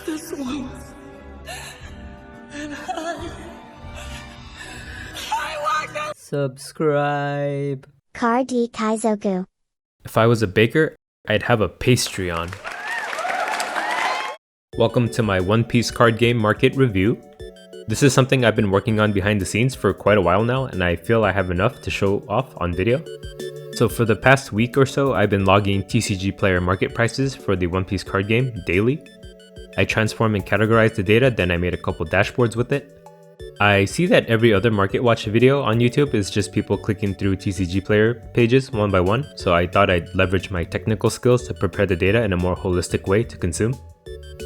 this once. And I want to subscribe. Card D Kaizoku. If I was a baker, I'd have a pastry on. Welcome to my One Piece card game market review. This is something I've been working on behind the scenes for quite a while now, and I feel I have enough to show off on video. So for the past week or so, I've been logging TCGPlayer market prices for the One Piece card game daily. I transform and categorize the data, then I made a couple dashboards with it. I see that every other market watch video on YouTube is just people clicking through TCGPlayer pages one by one, so I thought I'd leverage my technical skills to prepare the data in a more holistic way to consume.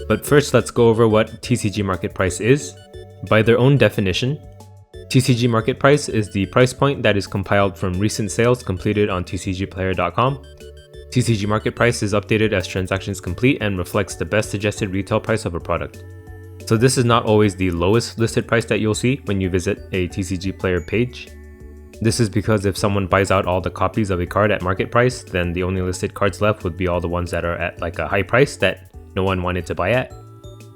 But first, let's go over what TCG market price is. By their own definition, TCG market price is the price point that is compiled from recent sales completed on TCGPlayer.com. TCG market price is updated as transactions complete and reflects the best suggested retail price of a product. So this is not always the lowest listed price that you'll see when you visit a TCGPlayer page. This is because if someone buys out all the copies of a card at market price, then the only listed cards left would be all the ones that are at like a high price that no one wanted to buy at.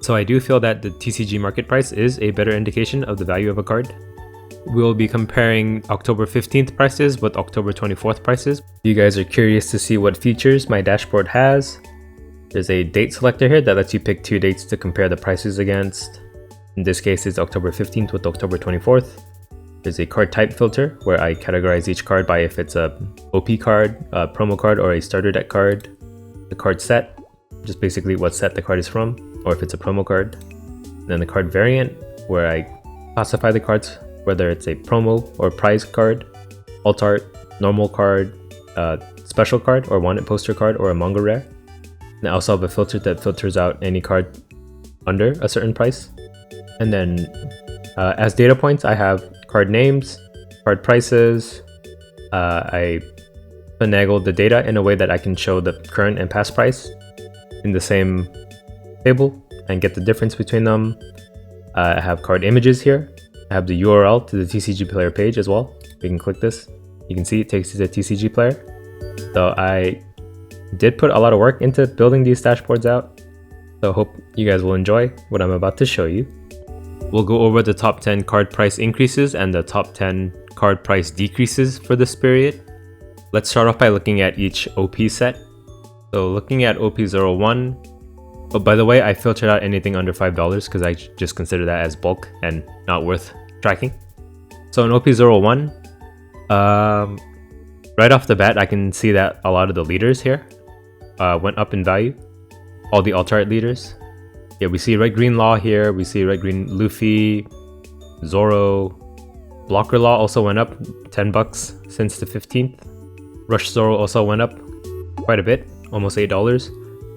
So I do feel that the TCG market price is a better indication of the value of a card. We'll be comparing October 15th prices with October 24th prices. If you guys are curious to see what features my dashboard has, there's a date selector here that lets you pick two dates to compare the prices against. In this case, it's October 15th with October 24th. There's a card type filter where I categorize each card by if it's a OP card, a promo card, or a starter deck card. The card set, just basically what set the card is from, or if it's a promo card. Then the card variant, where I classify the cards, whether it's a promo or prize card, alt art, normal card, special card, or wanted poster card, or a manga rare. And I also have a filter that filters out any card under a certain price. And then as data points, I have card names, card prices. I finagled the data in a way that I can show the current and past price in the same table and get the difference between them. I have card images here. I have the URL to the TCGPlayer page as well. You can click this. You can see it takes you to TCGPlayer. So I did put a lot of work into building these dashboards out. So I hope you guys will enjoy what I'm about to show you. We'll go over the top 10 card price increases and the top 10 card price decreases for this period. Let's start off by looking at each OP set. So looking at OP01, oh, by the way, I filtered out anything under $5 because I just consider that as bulk and not worth tracking. So in OP01, right off the bat, I can see that a lot of the leaders here went up in value. All the alt art leaders. Yeah, we see Red Green Law here. We see Red Green Luffy, Zoro. Blocker Law also went up $10 since the 15th. Rush Zoro also went up quite a bit, almost $8.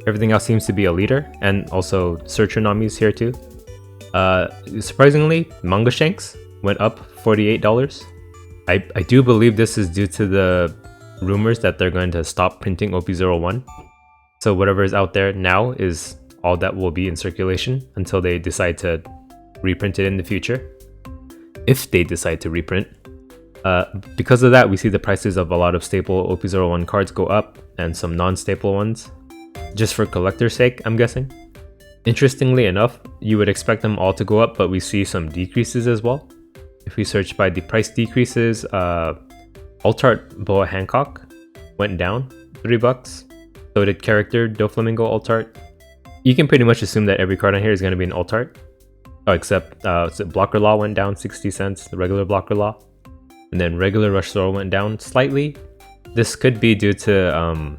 Everything else seems to be a leader, and also Searcher Namis here too. Surprisingly, Manga Shanks went up $48. I do believe this is due to the rumors that they're going to stop printing OP01. So whatever is out there now is all that will be in circulation until they decide to reprint it in the future. If they decide to reprint. Because of that, we see the prices of a lot of staple OP01 cards go up and some non-staple ones. Just for collector's sake, I'm guessing. Interestingly enough, you would expect them all to go up, but we see some decreases as well. If we search by the price decreases, alt art Boa Hancock went down $3. So did character Doflamingo alt art. You can pretty much assume that every card on here is going to be an alt art. Oh, except Blocker Law went down 60 cents, the regular Blocker Law. And then regular Rush Zoro went down slightly. This could be due to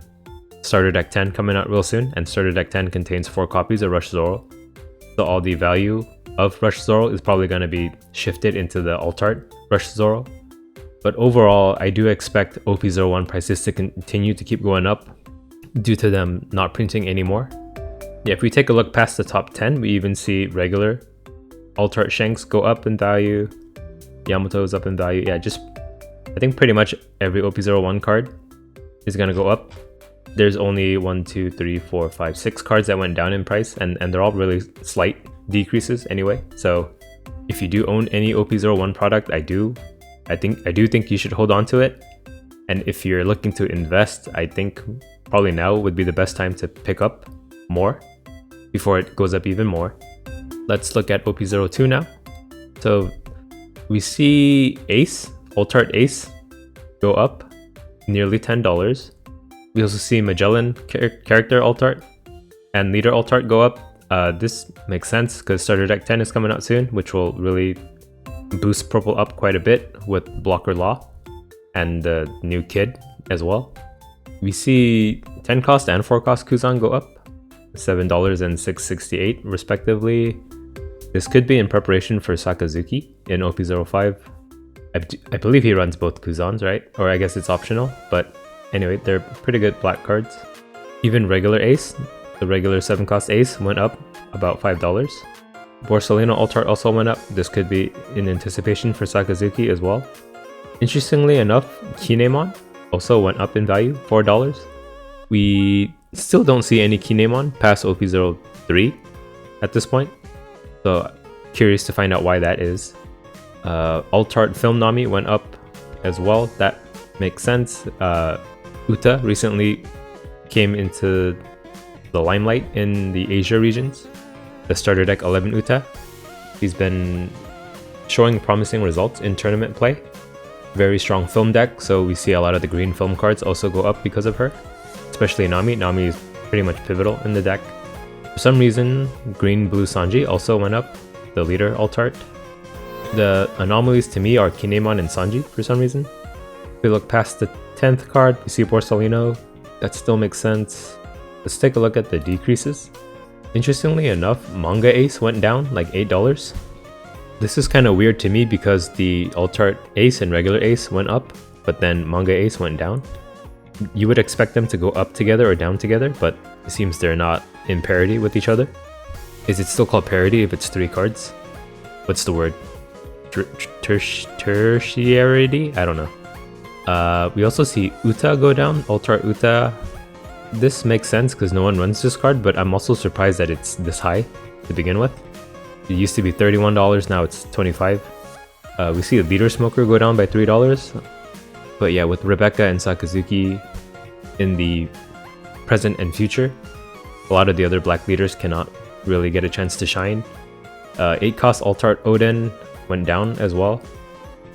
Starter Deck 10 coming out real soon, and Starter Deck 10 contains 4 copies of Rush Zoro. So all the value of Rush Zoro is probably going to be shifted into the alt art Rush Zoro. But overall, I do expect OP01 prices to continue to keep going up due to them not printing anymore. Yeah, if we take a look past the top 10, we even see regular alt art Shanks go up in value. Yamato is up in value. Yeah, just I think pretty much every OP01 card is going to go up. There's only 1, 2, 3, 4, 5, 6 cards that went down in price, and they're all really slight decreases anyway. So if you do own any OP01 product, I do think you should hold on to it. And if you're looking to invest, I think probably now would be the best time to pick up more. before it goes up even more. Let's look at OP02 now. So we see Ace, alt art Ace, go up nearly $10. We also see Magellan character alt art and leader alt art go up. This makes sense because Starter Deck 10 is coming out soon, which will really boost purple up quite a bit with Blocker Law and the new kid as well. We see 10 cost and 4 cost Kuzan go up, $7 and $6.68 respectively. This could be in preparation for Sakazuki in OP05. I believe he runs both Kuzans, right? Or I guess it's optional, but anyway, they're pretty good black cards. Even regular Ace, the regular 7 cost Ace went up about $5. Borsalino alt art also went up. This could be in anticipation for Sakazuki as well. Interestingly enough, Kinemon also went up in value, $4. We still don't see any Kinemon past OP03 at this point, so curious to find out why that is. Alt art Film Nami went up as well. That makes sense. Uta recently came into the limelight in the Asia regions. The Starter Deck 11 Uta. He's been showing promising results in tournament play. Very strong film deck, so we see a lot of the green film cards also go up because of her. Especially Nami. Nami is pretty much pivotal in the deck. For some reason, green blue Sanji also went up, the leader alt art. The anomalies to me are Kinemon and Sanji for some reason. If we look past the 10th card, we see Borsalino. That still makes sense. Let's take a look at the decreases. Interestingly enough, Manga Ace went down like $8. This is kind of weird to me because the alt art Ace and regular Ace went up, but then Manga Ace went down. You would expect them to go up together or down together, but it seems they're not in parity with each other. Is it still called parity if it's 3 cards? What's the word? Tertiarity? I don't know. We also see Uta go down, alt art Uta. This makes sense because no one runs this card, but I'm also surprised that it's this high to begin with. It used to be $31, now it's $25. We see a Leader Smoker go down by $3. But yeah, with Rebecca and Sakazuki in the present and future, a lot of the other black leaders cannot really get a chance to shine. 8 cost alt art Odin went down as well,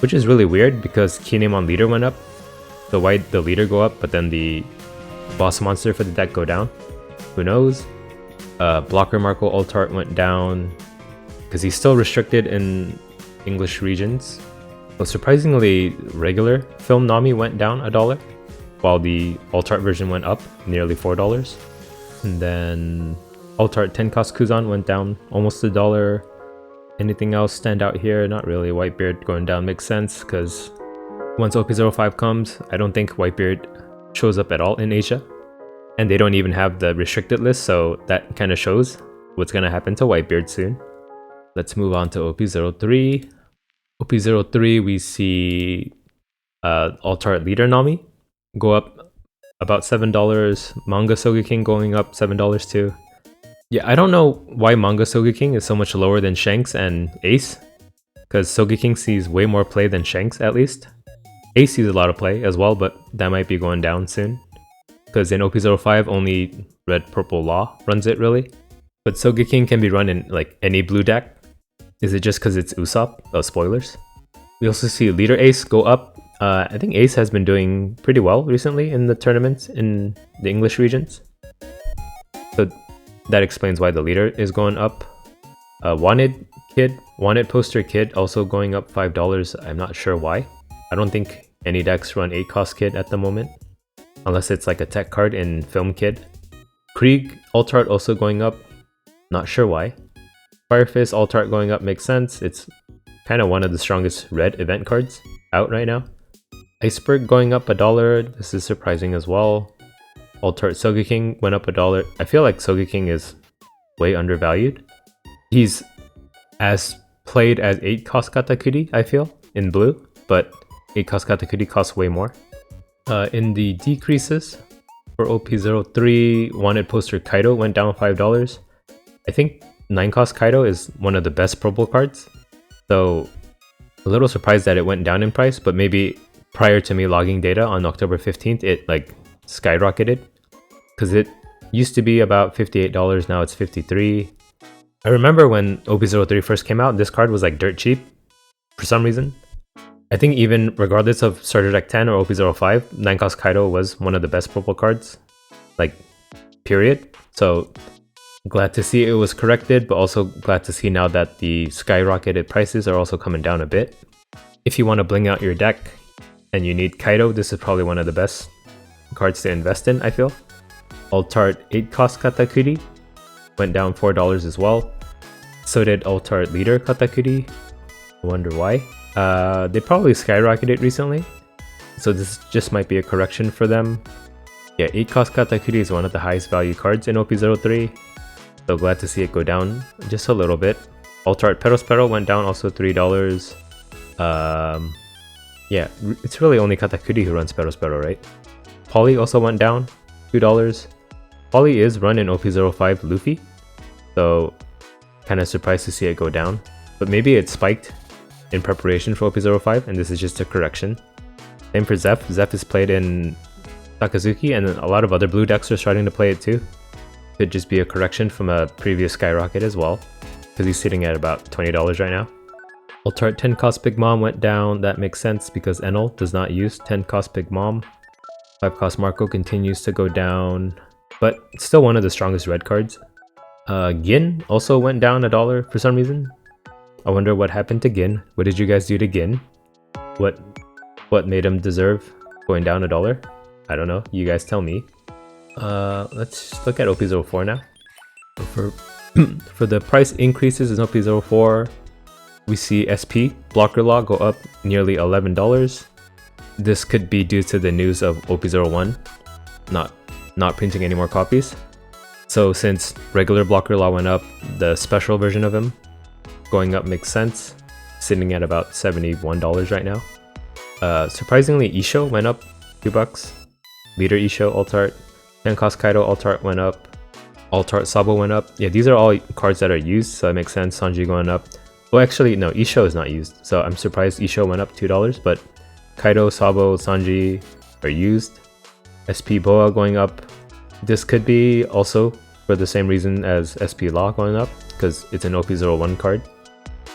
which is really weird because Kinemon leader went up. So why did the leader go up, but then the boss monster for the deck go down? Who knows? Blocker Marco alt art went down because he's still restricted in English regions. So surprisingly, regular film Nami went down $1, while the alt art version went up nearly $4. And then alt art 10 cost Kuzan went down almost $1. Anything else stand out here? Not really. Whitebeard going down makes sense because once OP05 comes, I don't think Whitebeard shows up at all in Asia. And they don't even have the restricted list, so that kind of shows what's going to happen to Whitebeard soon. Let's move on to OP03. OP03, we see alt art leader Nami go up about $7. Manga Sogeking going up $7 too. Yeah, I don't know why Manga Sogeking is so much lower than Shanks and Ace, because Sogeking sees way more play than Shanks at least. Ace sees a lot of play as well, but that might be going down soon, because in OP05 only Red Purple Law runs it really. But Sogeking can be run in like any blue deck. Is it just because it's Usopp? Spoilers. We also see leader Ace go up. I think Ace has been doing pretty well recently in the tournaments in the English regions. So that explains why the leader is going up. Wanted Poster Kid also going up $5. I'm not sure why. I don't think any decks run 8 cost Kid at the moment, unless it's like a tech card in Film Kid. Krieg alt art also going up. Not sure why. Firefist alt art going up makes sense. It's kind of one of the strongest red event cards out right now. Iceberg going up $1. This is surprising as well. Alt art Sogeking went up $1. I feel like Sogeking is way undervalued. He's as played as 8 cost Katakuri, I feel, in blue, but 8 cost Katakuri costs way more. In the decreases, for OP03, Wanted Poster Kaido went down $5. I think 9 cost Kaido is one of the best purple cards, so a little surprised that it went down in price, but maybe prior to me logging data on October 15th, it like skyrocketed, because it Used to be about $58, now it's $53. I remember when OP03 first came out, this card was like dirt cheap for some reason. I think even regardless of Starter Deck 10 or OP05, 9 cost Kaido was one of the best purple cards, like, period. So glad to see it was corrected, but also glad to see now that the skyrocketed prices are also coming down a bit. If you want to bling out your deck and you need Kaido, this is probably one of the best cards to invest in, I feel. Altart 8 cost Katakuri went down $4 as well. So did Altart Leader Katakuri. I wonder why. They probably skyrocketed recently, so this just might be a correction for them. Yeah, 8 cost Katakuri is one of the highest value cards in OP03, so glad to see it go down just a little bit. Altart Perospero went down also $3. Yeah, it's really only Katakuri who runs Perospero, right? Poly also went down $2. Poly is run in OP05 Luffy, so kind of surprised to see it go down, but maybe it spiked in preparation for OP05 and this is just a correction. Same for Zeph. Zeph is played in Sakazuki and a lot of other blue decks are starting to play it too. Could just be a correction from a previous skyrocket as well, because he's sitting at about $20 right now. Altart 10 cost Big Mom went down. That makes sense because Enel does not use 10 cost Big Mom. 5 cost Marco continues to go down, but it's still one of the strongest red cards. Gin also went down $1 for some reason. I wonder what happened to Gin. What did you guys do to Gin? What made him deserve going down $1? I don't know. You guys tell me. Let's look at OP04 now. For the price increases in OP04, we see SP blocker law go up nearly $11. This could be due to the news of OP01 not printing any more copies. So since regular blocker law went up, the special version of him going up makes sense, sitting at about $71 right now. Surprisingly, Isho went up $2. Leader Isho, Altart, 10 cost Kaido, Altart went up. Altart Sabo went up. Yeah, these are all cards that are used, so it makes sense. Sanji going up. Well, actually, no, Isho is not used, so I'm surprised Isho went up $2, but Kaido, Sabo, Sanji are used. SP Boa going up. This could be also for the same reason as SP Law going up, because it's an OP01 card.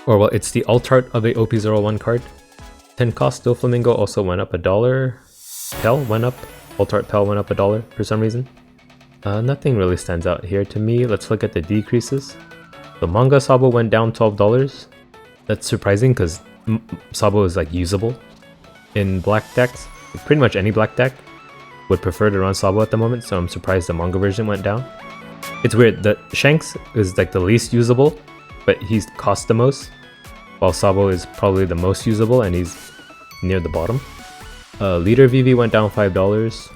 Or well, it's the Altart of a OP01 card. 10 cost Doflamingo also went up $1. Pell went up. Altart Pell went up $1 for some reason. Nothing really stands out here to me. Let's look at the decreases. The Manga Sabo went down $12. That's surprising because Sabo is like usable in black decks. Pretty much any black deck would prefer to run Sabo at the moment, so I'm surprised the manga version went down. It's weird that Shanks is like the least usable, but he's cost the most, while Sabo is probably the most usable and he's near the bottom. Leader VV went down $5.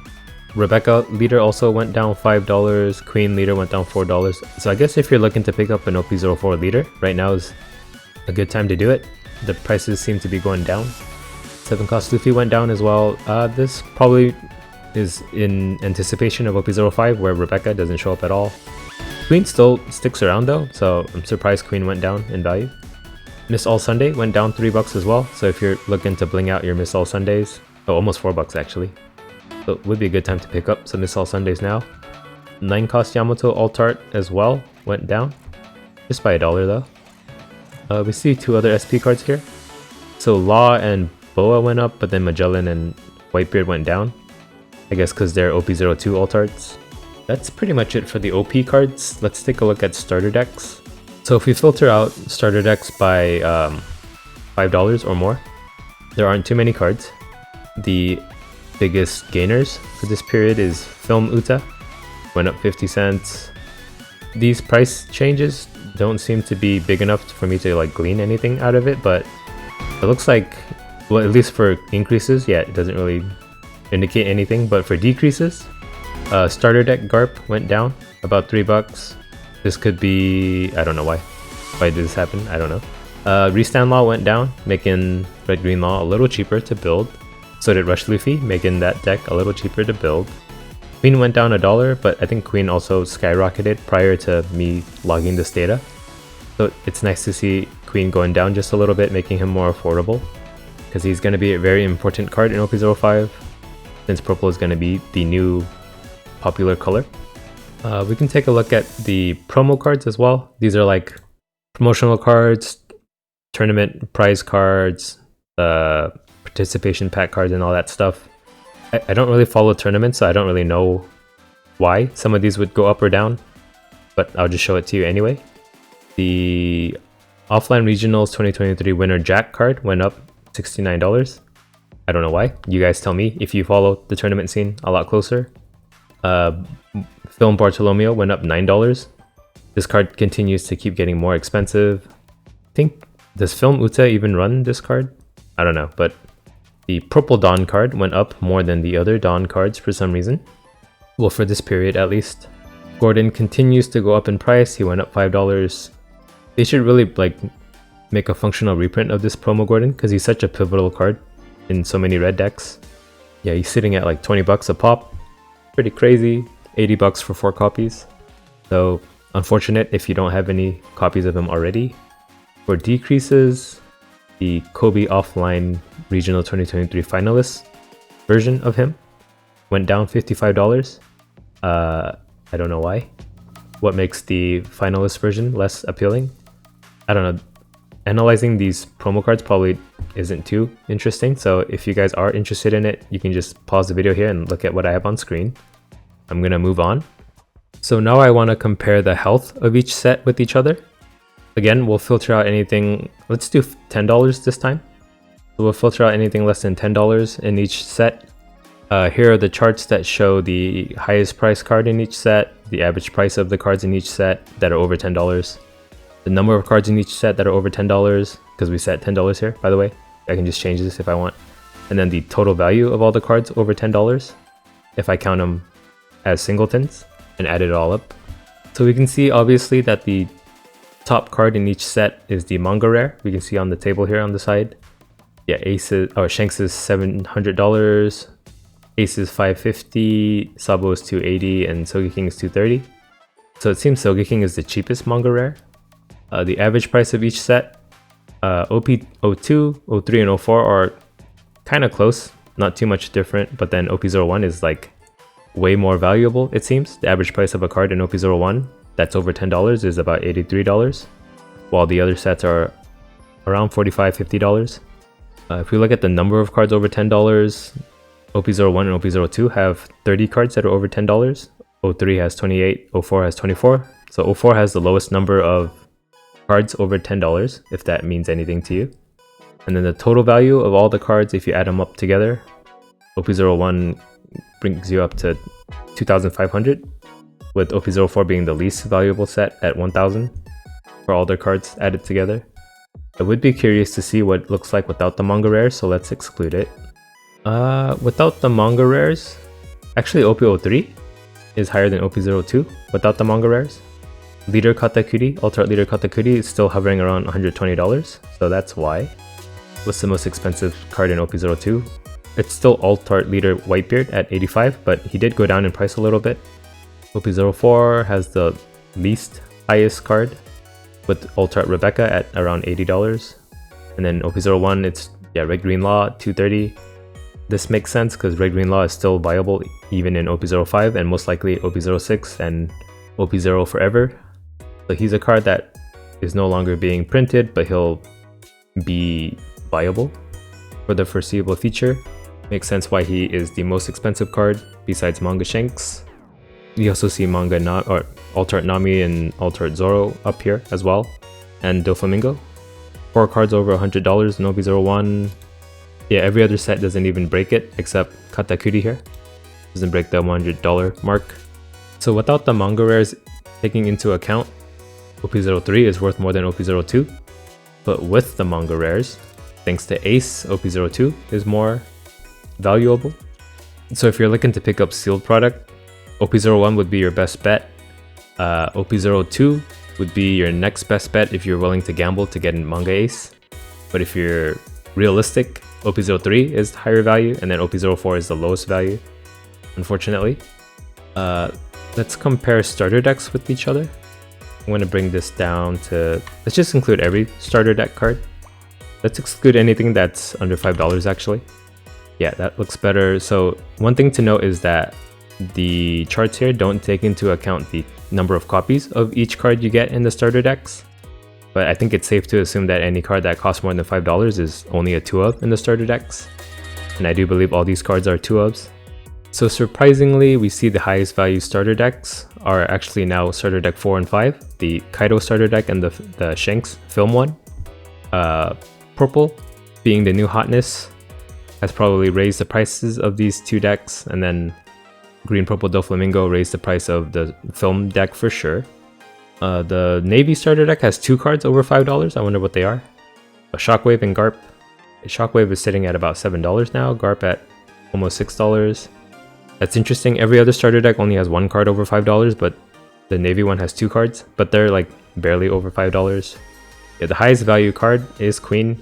Rebecca Leader also went down $5. Queen Leader went down $4. So I guess if you're looking to pick up an OP04 Leader, right now is a good time to do it. The prices seem to be going down. 7 cost Luffy went down as well. This probably is in anticipation of OP05 where Rebecca doesn't show up at all. Queen still sticks around though, so I'm surprised Queen went down in value. Miss All Sunday went down $3 as well, so if you're looking to bling out your Miss All Sundays, almost $4 actually. So it would be a good time to pick up some Miss All Sundays now. 9 cost Yamato Altart as well went down, just by $1 though. We see 2 other SP cards here. So Law and Boa went up, but then Magellan and Whitebeard went down. I guess because they're OP02 Altarts. That's pretty much it for the OP cards. Let's take a look at starter decks. So if we filter out starter decks by $5 or more, there aren't too many cards. The biggest gainers for this period is Film Uta, went up 50 cents. These price changes don't seem to be big enough for me to like glean anything out of it, but it looks like, well, at least for increases, yeah, it doesn't really indicate anything, but for decreases, starter deck Garp went down about $3. This could be, I don't know why did this happen, I don't know. Restand Law went down, making Red Green Law a little cheaper to build. So did Rush Luffy, making that deck a little cheaper to build. Queen went down $1, but I think Queen also skyrocketed prior to me logging this data. So it's nice to see Queen going down just a little bit, making him more affordable, because he's going to be a very important card in OP05, since purple is going to be the new popular color. We can take a look at the promo cards as well. These are like promotional cards, tournament prize cards, participation pack cards, and all that stuff. I don't really follow tournaments, so I don't really know why some of these would go up or down, but I'll just show it to you anyway. The Offline Regionals 2023 Winner Jack card went up $69. I don't know why. You guys tell me if you follow the tournament scene a lot closer. Film Bartolomeo went up $9. This card continues to keep getting more expensive. I think, does Film Uta even run this card? I don't know, but the Purple Dawn card went up more than the other Dawn cards for some reason. Well, for this period at least. Gordon continues to go up in price. He went up $5. They should really like make a functional reprint of this promo Gordon because he's such a pivotal card in so many red decks. Yeah, he's sitting at like 20 bucks a pop. Pretty crazy. 80 bucks for 4 copies. So unfortunate if you don't have any copies of him already. For decreases, the Kobe Offline Regional 2023 finalist version of him went down $55. I don't know why. What makes the finalist version less appealing? I don't know. Analyzing these promo cards probably isn't too interesting, so if you guys are interested in it, you can just pause the video here and look at what I have on screen. I'm gonna move on. So now I want to compare the health of each set with each other. Again, we'll filter out anything, let's do $10 this time. So we'll filter out anything less than $10 in each set. Here are the charts that show the highest price card in each set, the average price of the cards in each set that are over $10, the number of cards in each set that are over $10, because we set $10 here, by the way. I can just change this if I want. And then the total value of all the cards over $10, if I count them as singletons and add it all up. So we can see obviously that the top card in each set is the manga rare. We can see on the table here on the side. Yeah, Shanks is $700, Ace is $550, Sabo is $280, and Sogeking is $230. So it seems Sogeking is the cheapest manga rare. The average price of each set, OP02, 03, and 04 are kind of close, not too much different, but then OP01 is like way more valuable, it seems. The average price of a card in OP01 that's over $10 is about $83, while the other sets are around $45, $50. If we look at the number of cards over $10, OP01 and OP02 have 30 cards that are over $10. 03 has 28, 04 has 24. So 04 has the lowest number of cards over $10, if that means anything to you. And then the total value of all the cards, if you add them up together, OP01 brings you up to 2,500, with OP04 being the least valuable set at 1,000 for all their cards added together. I would be curious to see what it looks like without the manga rares, so let's exclude it. Without the manga rares, actually OP03 is higher than OP02 without the manga rares. Leader Katakuri, Ultra Leader Katakuri is still hovering around $120, so that's why. What's the most expensive card in OP02? It's still Alt-Art Leader Whitebeard at 85, but he did go down in price a little bit. OP04 has the least highest card, with Alt-Art Rebecca at around $80. And then OP01, it's Red Green Law, $230. This makes sense because Red Green Law is still viable even in OP05 and most likely OP06 and OP0 forever. So he's a card that is no longer being printed, but he'll be viable for the foreseeable future. Makes sense why he is the most expensive card besides Manga Shanks. You also see Alt-Art Nami and Alt-Art Zoro up here as well, and Doflamingo. 4 cards over $100 in OP01. Yeah, every other set doesn't even break it except Katakuri here. Doesn't break the $100 mark. So without the manga rares taking into account, OP03 is worth more than OP02. But with the manga rares, thanks to Ace, OP02 is more valuable. So if you're looking to pick up sealed product, OP01 would be your best bet. OP02 would be your next best bet if you're willing to gamble to get in manga Ace. But if you're realistic, OP03 is higher value, and then OP04 is the lowest value, unfortunately. Let's compare starter decks with each other. I'm going to bring this down to, let's just include every starter deck card. Let's exclude anything that's under $5 actually. Yeah, that looks better. So one thing to note is that the charts here don't take into account the number of copies of each card you get in the starter decks. But I think it's safe to assume that any card that costs more than $5 is only a 2-of in the starter decks. And I do believe all these cards are 2-ofs. So surprisingly, we see the highest value starter decks are actually now starter deck 4 and 5. The Kaido starter deck and the Shanks film one. Purple, being the new hotness, has probably raised the prices of these two decks. And then Green Purple Doflamingo raised the price of the film deck for sure. The Navy starter deck has 2 cards over $5. I wonder what they are. Shockwave and Garp. Shockwave is sitting at about $7 now. Garp at almost $6. That's interesting. Every other starter deck only has 1 card over $5, but the Navy one has 2 cards, but they're like barely over $5. Yeah, the highest value card is Queen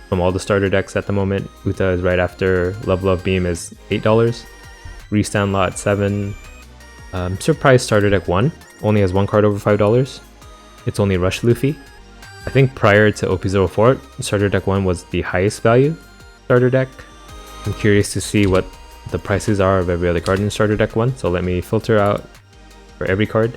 from all the starter decks at the moment. Uta is right after. Love Beam is $8. Restand Law at $7. Surprise starter deck 1 only has 1 card over $5. It's only Rush Luffy. I think prior to OP04, starter deck 1 was the highest value starter deck. I'm curious to see what the prices are of every other card in starter deck 1, so let me filter out for every card.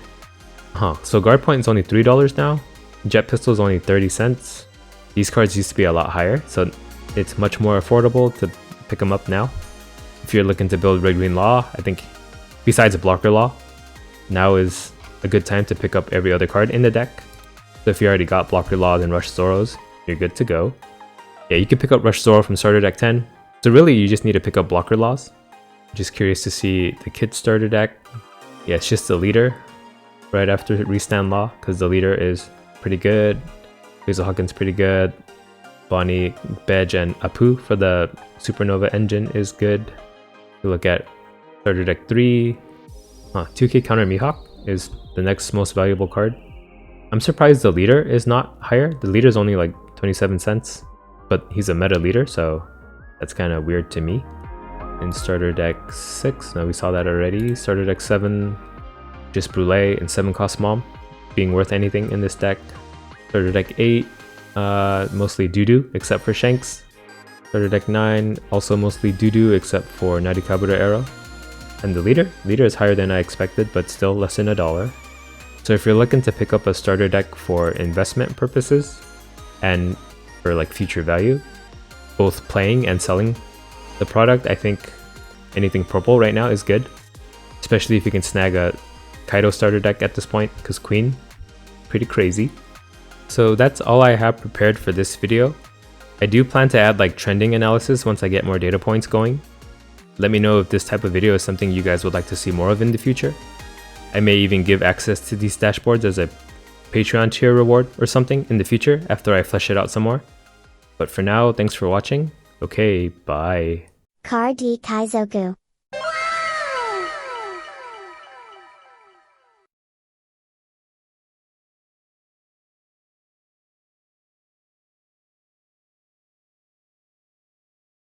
So Guard Point is only $3 now. Jet Pistol is only 30 cents. These cards used to be a lot higher, so it's much more affordable to pick them up now. If you're looking to build Red Green Law, I think besides Blocker Law, now is a good time to pick up every other card in the deck. So if you already got Blocker Law and Rush Zoros, you're good to go. Yeah, you can pick up Rush Zoro from starter deck 10. So really, you just need to pick up Blocker Laws. Just curious to see the Kid starter deck. Yeah, it's just the leader right after Restand Law, because the leader is pretty good. Hazel Hawkins pretty good. Bonnie, Bedge, and Apu for the Supernova engine is good. If you look at starter deck 3, 2K Counter Mihawk is the next most valuable card. I'm surprised the leader is not higher. The leader is only like 27 cents, but he's a meta leader, so that's kind of weird to me. In starter deck 6, now we saw that already. Starter deck 7, just Brûlé and 7 cost Mom being worth anything in this deck. Starter deck 8, mostly Doo-Doo except for Shanks. Starter deck 9, also mostly Doo-Doo except for Narikabura Arrow. And the leader is higher than I expected, but still less than $1. So if you're looking to pick up a starter deck for investment purposes and for like future value, both playing and selling the product, I think anything purple right now is good, especially if you can snag a Kaido starter deck at this point, because Queen, pretty crazy. So that's all I have prepared for this video. I do plan to add like trending analysis once I get more data points going. Let me know if this type of video is something you guys would like to see more of in the future. I may even give access to these dashboards as a Patreon tier reward or something in the future after I flesh it out some more. But for now, thanks for watching. Okay, bye. Card D Kaizoku.